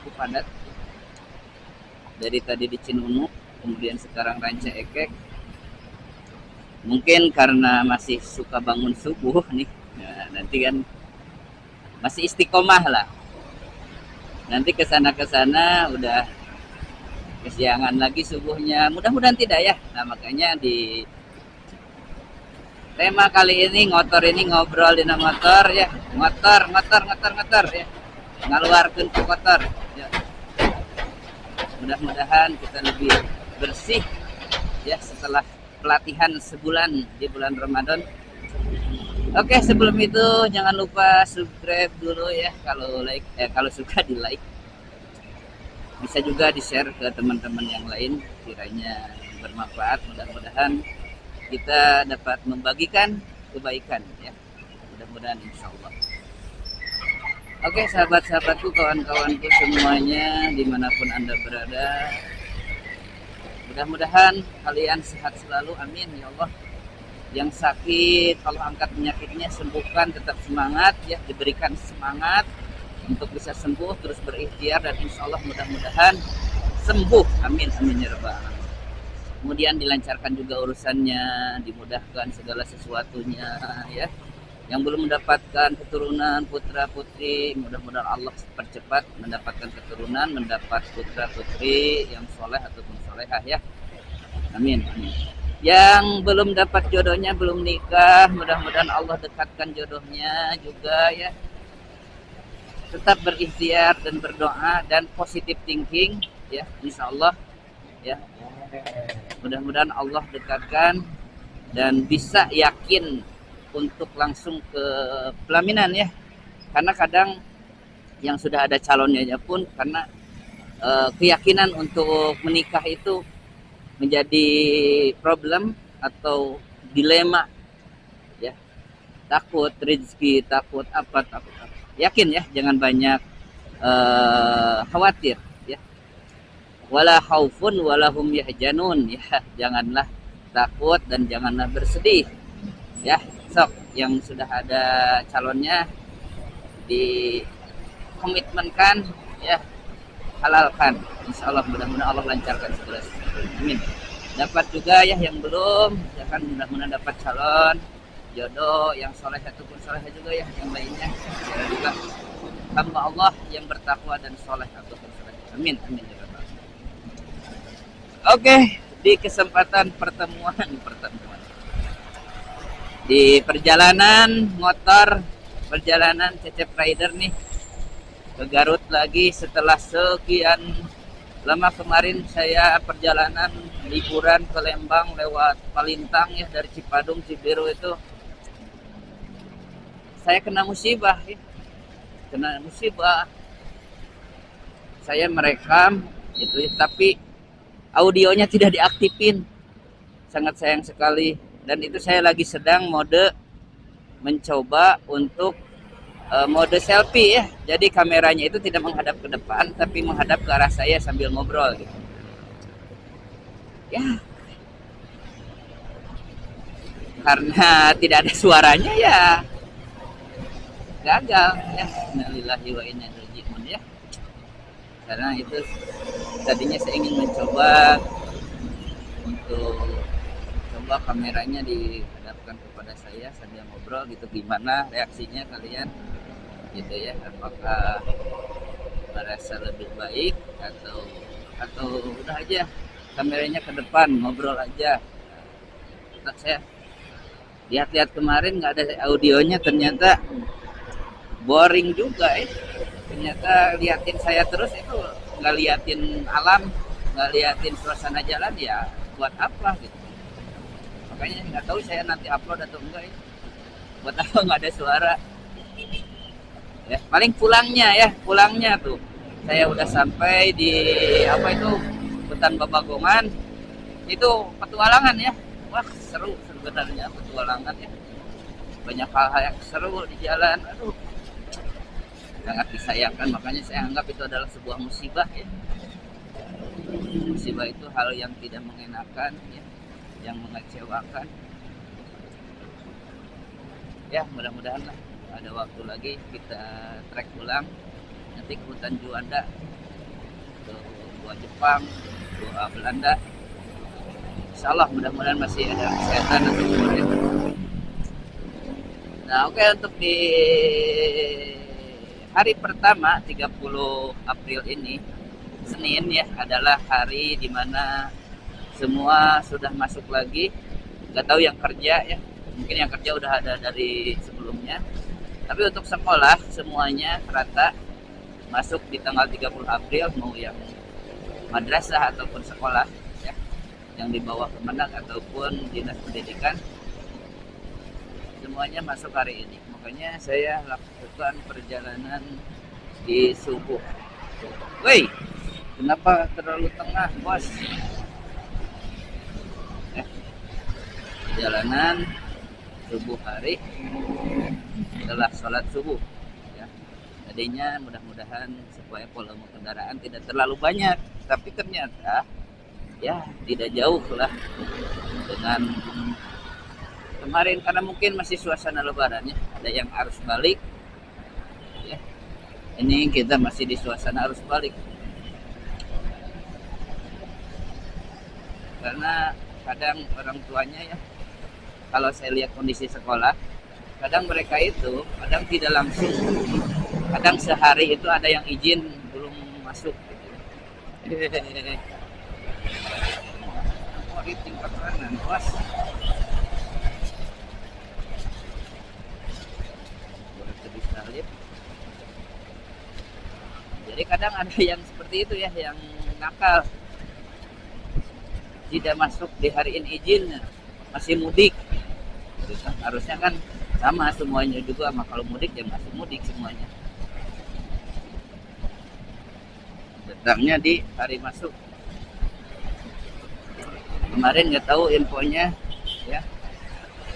cukup padat. Dari tadi di Cinunuk, kemudian sekarang Ranca Ekek. Mungkin karena masih suka bangun subuh nih, nah, nanti kan masih istiqomah lah. Nanti kesana udah kesiangan lagi subuhnya. Mudah-mudahan tidak ya. Nah makanya di tema kali ini ngotor ini ngobrol di motor ya. Ngotor ya. Ngaluarkeun ku kotor. Ya. Mudah-mudahan kita lebih bersih ya setelah pelatihan sebulan di bulan Ramadan. Oke, sebelum itu jangan lupa subscribe dulu ya, kalau suka di like. Bisa juga di-share ke teman-teman yang lain kiranya bermanfaat. Mudah-mudahan kita dapat membagikan kebaikan ya. Mudah-mudahan insyaallah. Oke, sahabat-sahabatku, kawan-kawanku semuanya dimanapun Anda berada, mudah-mudahan kalian sehat selalu, amin ya Allah. Yang sakit Allah angkat penyakitnya, sembuhkan, tetap semangat ya, diberikan semangat untuk bisa sembuh, terus berikhtiar, dan insya Allah mudah-mudahan sembuh, amin amin ya rabbal alamin. Kemudian dilancarkan juga urusannya, dimudahkan segala sesuatunya ya. Yang belum mendapatkan keturunan putra putri, mudah-mudahan Allah percepat mendapatkan keturunan, mendapat putra putri yang soleh ataupun solehah ya, amin amin. Yang belum dapat jodohnya, belum nikah, mudah-mudahan Allah dekatkan jodohnya juga ya. Tetap berikhtiar dan berdoa dan positive thinking ya, insya Allah ya. Mudah-mudahan Allah dekatkan dan bisa yakin untuk langsung ke pelaminan ya. Karena kadang yang sudah ada calonnya pun karena keyakinan untuk menikah itu menjadi problem atau dilema ya. Takut rezeki, takut apa. Yakin ya, jangan banyak khawatir ya. Wala khaufun wala hum yahjanun ya. Janganlah takut dan janganlah bersedih ya. Sok yang sudah ada calonnya di komitmenkan ya, halalkan, insya Allah mudah-mudahan Allah lancarkan segala sesuatu, amin. Dapat juga ya yang belum, ya kan, mudah-mudahan dapat calon jodoh yang soleh ataupun soleh juga ya, yang lainnya biar juga hamba Allah yang bertakwa dan soleh ataupun soleh, amin amin ya rabbal alamin. Oke, di kesempatan pertemuan di perjalanan motor, perjalanan Cecep Rider nih ke Garut lagi setelah sekian lama. Kemarin saya perjalanan liburan ke Lembang lewat Palintang ya, dari Cipadung Cibiru itu saya kena musibah ya. Saya merekam itu ya, tapi audionya tidak diaktifin, sangat sayang sekali. Dan itu saya lagi sedang mencoba untuk mode selfie ya. Jadi kameranya itu tidak menghadap ke depan, tapi menghadap ke arah saya sambil ngobrol gitu. Ya, karena tidak ada suaranya ya gagal ya. Innalillahi wa inna ilaihi raji'un ya. Karena itu tadinya saya ingin mencoba untuk coba kameranya dihadapkan kepada saya sambil ngobrol gitu, gimana reaksinya kalian gitu ya, apakah merasa lebih baik atau udah aja kameranya ke depan ngobrol aja. Nah, saya lihat-lihat kemarin nggak ada audionya, ternyata boring juga ya. Ternyata liatin saya terus itu nggak liatin alam, nggak liatin suasana jalan, ya buat apa gitu. Makanya nggak tahu saya nanti upload atau enggak ya. Buat apa nggak ada suara ya. Paling pulangnya tuh saya udah sampai di apa itu, hutan Babagongan. Itu petualangan ya, wah seru sebenarnya petualangan ya, banyak hal-hal yang seru di jalan. Aduh, sangat disayangkan, makanya saya anggap itu adalah sebuah musibah ya. Musibah itu hal yang tidak mengenakan ya, yang mengecewakan ya. Mudah-mudahan lah ada waktu lagi kita trek ulang nanti ke hutan Juanda atau dua Jepang, dua Belanda. Insya Allah mudah-mudahan masih ada kesehatan atau boleh. Nah, oke, untuk di hari pertama 30 April ini, Senin ya, adalah hari dimana semua sudah masuk lagi. Gak tahu yang kerja ya, mungkin yang kerja udah ada dari sebelumnya. Tapi untuk sekolah semuanya rata masuk di tanggal 30 April, mau yang madrasah ataupun sekolah ya, yang di bawah Kemenag ataupun Dinas Pendidikan, semuanya masuk hari ini. Makanya saya lakukan perjalanan di subuh. Woi, kenapa terlalu tengah, bos? Perjalanan subuh hari setelah sholat subuh ya. Tadinya mudah-mudahan supaya volume kendaraan tidak terlalu banyak, tapi ternyata ya tidak jauh lah dengan kemarin, karena mungkin masih suasana lebaran ya. Ada yang arus balik ya. Ini kita masih di suasana arus balik, karena kadang orang tuanya ya, kalau saya lihat kondisi sekolah, kadang mereka itu kadang tidak langsung, kadang sehari itu ada yang izin belum masuk gitu. Di tingkat kanan, bos. Jadi kadang ada yang seperti itu ya, yang nakal, tidak masuk di hari ini izinnya, masih mudik. Harusnya kan sama semuanya juga, sama kalau mudik ya masih mudik semuanya. Datangnya di hari masuk. Kemarin nggak tahu infonya ya,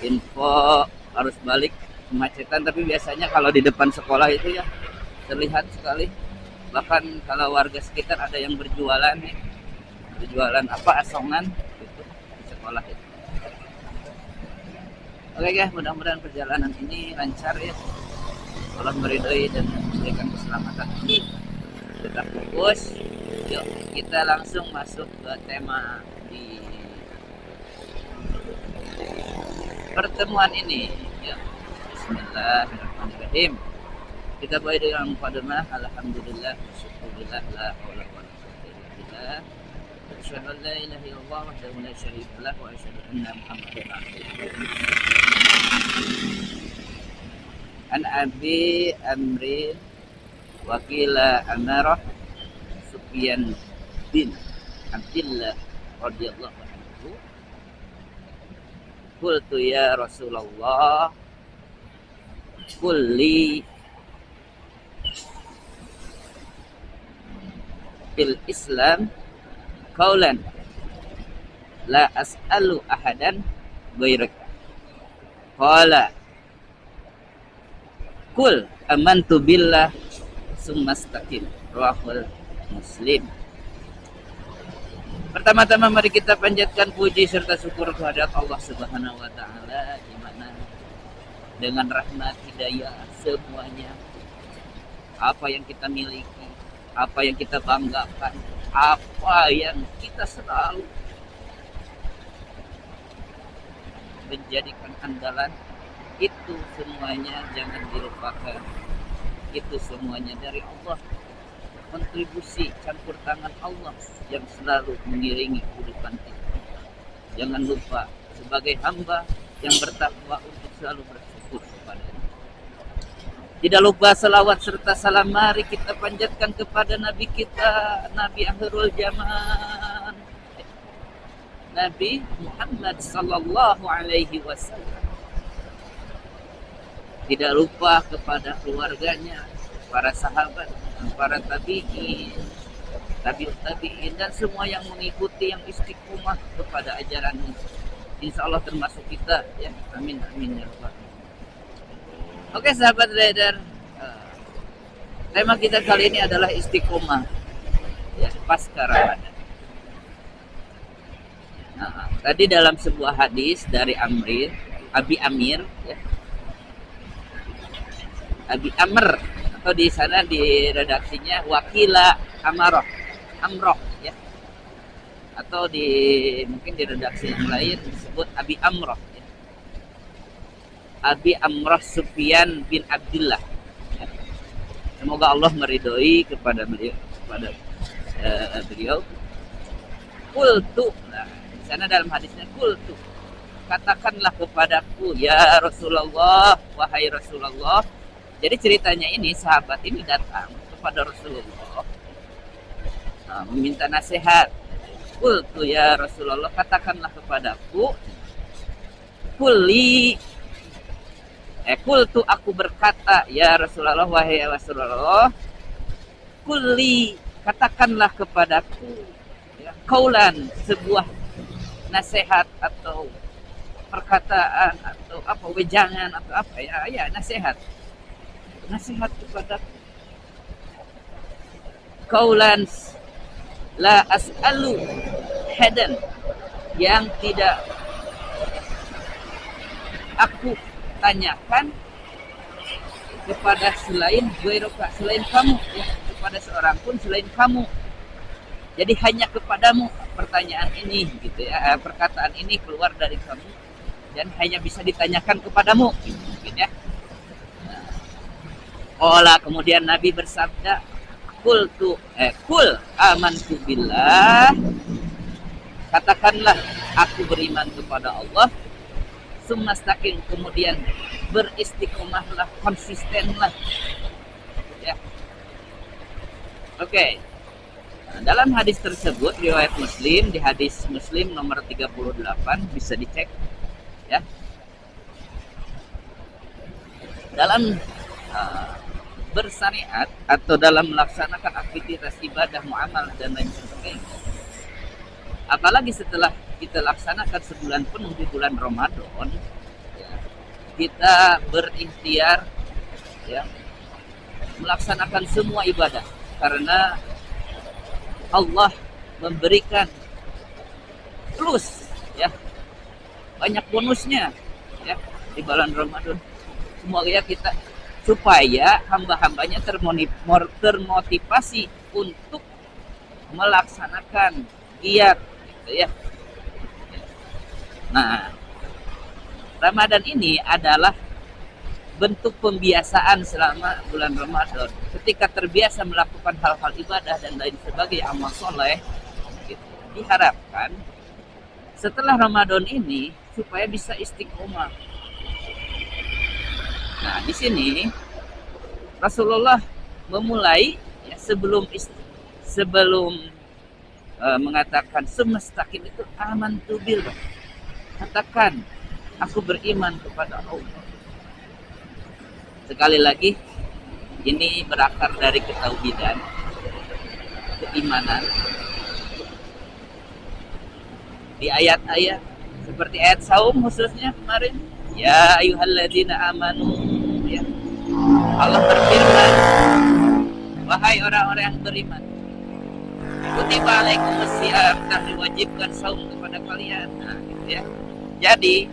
info arus balik kemacetan, tapi biasanya kalau di depan sekolah itu ya terlihat sekali. Bahkan kalau warga sekitar ada yang berjualan nih, berjualan apa, asongan gitu di sekolah itu. Oke guys, mudah-mudahan perjalanan ini lancar ya. Allah meridhai dan memberikan keselamatan. Tetap fokus. Yuk kita langsung masuk ke tema di pertemuan ini. Yuk, Bismillahirrahmanirrahim. Kita mulai dengan mukadimah. Alhamdulillah, syukurillah, la haula wala quwwata illa billah. Asyhadu an la ilaha illallah wahdahu la syarika lah wa asyhadu anna Muhammadan abduhu. An Abi Amrin Wakila Amarah Sufyan bin Abdillah radhiyallahu anhu, qultu ya Rasulullah kulli fil Islam qaulan la as'alu ahadan ghairak. Qala kul amantu billah summastaqim. Rawahul Muslim. Pertama-tama mari kita panjatkan puji serta syukur kehadirat Allah Subhanahu wa taala, di mana dengan rahmat hidayah semuanya, apa yang kita miliki, apa yang kita banggakan, apa yang kita selalu menjadikan andalan, itu semuanya jangan dilupakan. Itu semuanya dari Allah, kontribusi campur tangan Allah yang selalu mengiringi kehidupan kita. Jangan lupa sebagai hamba yang bertakwa untuk selalu bersyukur kepada-Nya. Tidak lupa selawat serta salam mari kita panjatkan kepada Nabi kita, Nabi akhirul zaman, Nabi Muhammad sallallahu alaihi wasallam. Tidak lupa kepada keluarganya, para sahabat, para tabi'in, tabi'in, dan semua yang mengikuti, yang istiqomah kepada ajarannya. Insya Allah termasuk kita ya. Amin amin ya rabbal alamin. Oke sahabat Rider, tema kita kali ini adalah istiqomah ya, pasca Ramadan. Nah, tadi dalam sebuah hadis dari Abi Amir ya, Abi Amr, atau di sana di redaksinya Wakila Amarah, Amroh ya, atau mungkin di redaksi yang lain disebut Abi Amroh ya. Abi Amroh Sufyan bin Abdullah ya. Semoga Allah meridhoi kepada beliau, beliau. Qultu, nah, di sana dalam hadisnya qultu, katakanlah kepadaku ya Rasulullah, wahai Rasulullah. Jadi ceritanya ini sahabat ini datang kepada Rasulullah meminta nasihat. Qultu ya Rasulullah, katakanlah kepadaku. Qultu aku berkata ya Rasulullah, wahai Rasulullah. Quli, katakanlah kepadaku ya, kaulan, sebuah nasihat atau perkataan atau apa, wejangan atau apa ya nasihat kepada kaulan la as'alu hadan, yang tidak aku tanyakan kepada selain kamu ya, kepada seorang pun selain kamu. Jadi hanya kepadamu pertanyaan ini gitu ya, perkataan ini keluar dari kamu dan hanya bisa ditanyakan kepadamu gitu, mungkin ya. Kemudian Nabi bersabda, kul amantu billah, katakanlah aku beriman kepada Allah, sumastaqim, kemudian beristiqomahlah, konsistenlah ya. Oke. Nah, dalam hadis tersebut riwayat Muslim, di hadis Muslim nomor 38 bisa dicek ya. Dalam bersyariat atau dalam melaksanakan aktivitas ibadah, muamalah dan lain sebagainya, apalagi setelah kita laksanakan sebulan penuh di bulan Ramadan ya, kita berikhtiar ya melaksanakan semua ibadah karena Allah memberikan plus ya, banyak bonusnya ya di bulan Ramadan. Semoga ya kita supaya hamba-hambanya termotivasi untuk melaksanakan giat gitu ya. Nah, Ramadan ini adalah bentuk pembiasaan selama bulan Ramadan. Ketika terbiasa melakukan hal-hal ibadah dan lain sebagainya, amal soleh, gitu, diharapkan setelah Ramadan ini supaya bisa istiqomah. Nah, di sini Rasulullah memulai ya, sebelum mengatakan semestakin itu amantu billah. Katakan aku beriman kepada Allah. Sekali lagi, ini berakar dari ketauhidan, keimanan. Di ayat-ayat seperti ayat saum khususnya kemarin, ya ayyuhalladzina amanu ya. Allah berfirman, wahai orang-orang yang beriman, kutiba alaikumusiyam, telah diwajibkan saum kepada kalian. Nah, gitu ya. Jadi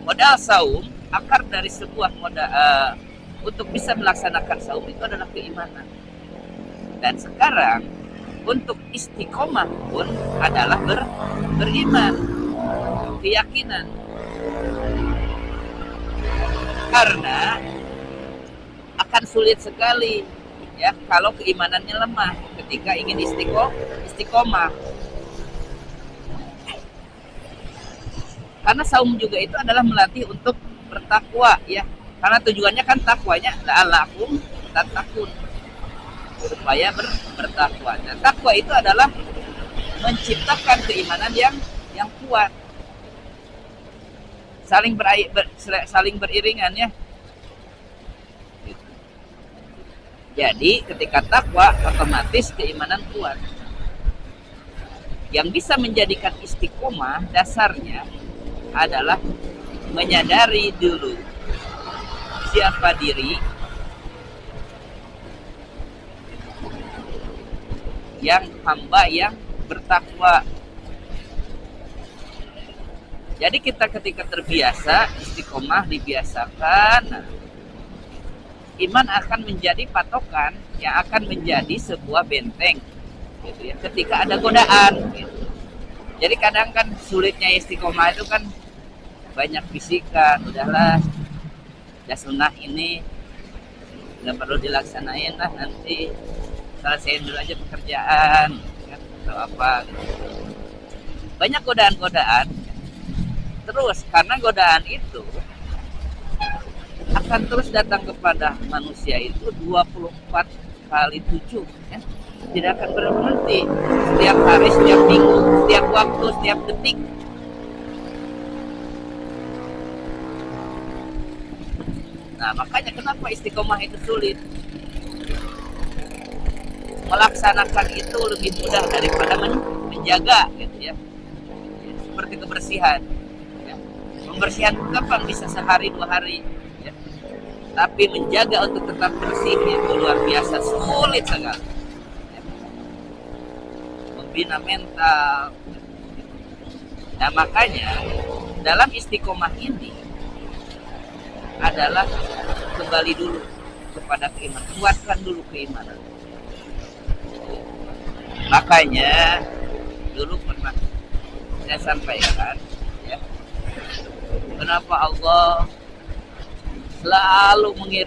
modal saum, akar dari sebuah modal untuk bisa melaksanakan saum itu adalah keimanan. Dan sekarang untuk istiqomah pun adalah beriman, keyakinan. Karena akan sulit sekali ya kalau keimanannya lemah ketika ingin istiqomah. Karena saum juga itu adalah melatih untuk bertakwa ya. Karena tujuannya kan takwanya la'allakum tattaqun, supaya bertakwa. Dan takwa itu adalah menciptakan keimanan yang kuat. Saling beriringan ya. Jadi ketika takwa otomatis keimanan kuat. Yang bisa menjadikan istiqomah dasarnya adalah menyadari dulu siapa diri yang hamba yang bertakwa. Jadi kita ketika terbiasa istiqomah, dibiasakan, iman akan menjadi patokan yang akan menjadi sebuah benteng gitu ya, ketika ada godaan gitu. Jadi kadang kan sulitnya istiqomah itu kan banyak bisikan, udahlah ya sunnah ini nggak perlu dilaksanain lah, nanti selesaiin dulu aja pekerjaan kan, atau apa gitu. Banyak godaan-godaan, terus karena godaan itu akan terus datang kepada manusia itu 24 kali 7 ya. Tidak akan berhenti, setiap hari, setiap minggu, setiap waktu, setiap detik. Nah, makanya kenapa istiqomah itu sulit? Melaksanakan itu lebih mudah daripada menjaga gitu ya. Seperti kebersihan ya. Pembersihan itu kapan bisa sehari 2 hari ya. Tapi menjaga untuk tetap bersih itu luar biasa sulit sekali ya. Membina mental. Nah, makanya dalam istiqomah ini adalah kembali dulu kepada keimanan, kuatkan dulu keimanan. Makanya dulu pernah saya sampaikan ya, kenapa Allah selalu mengirim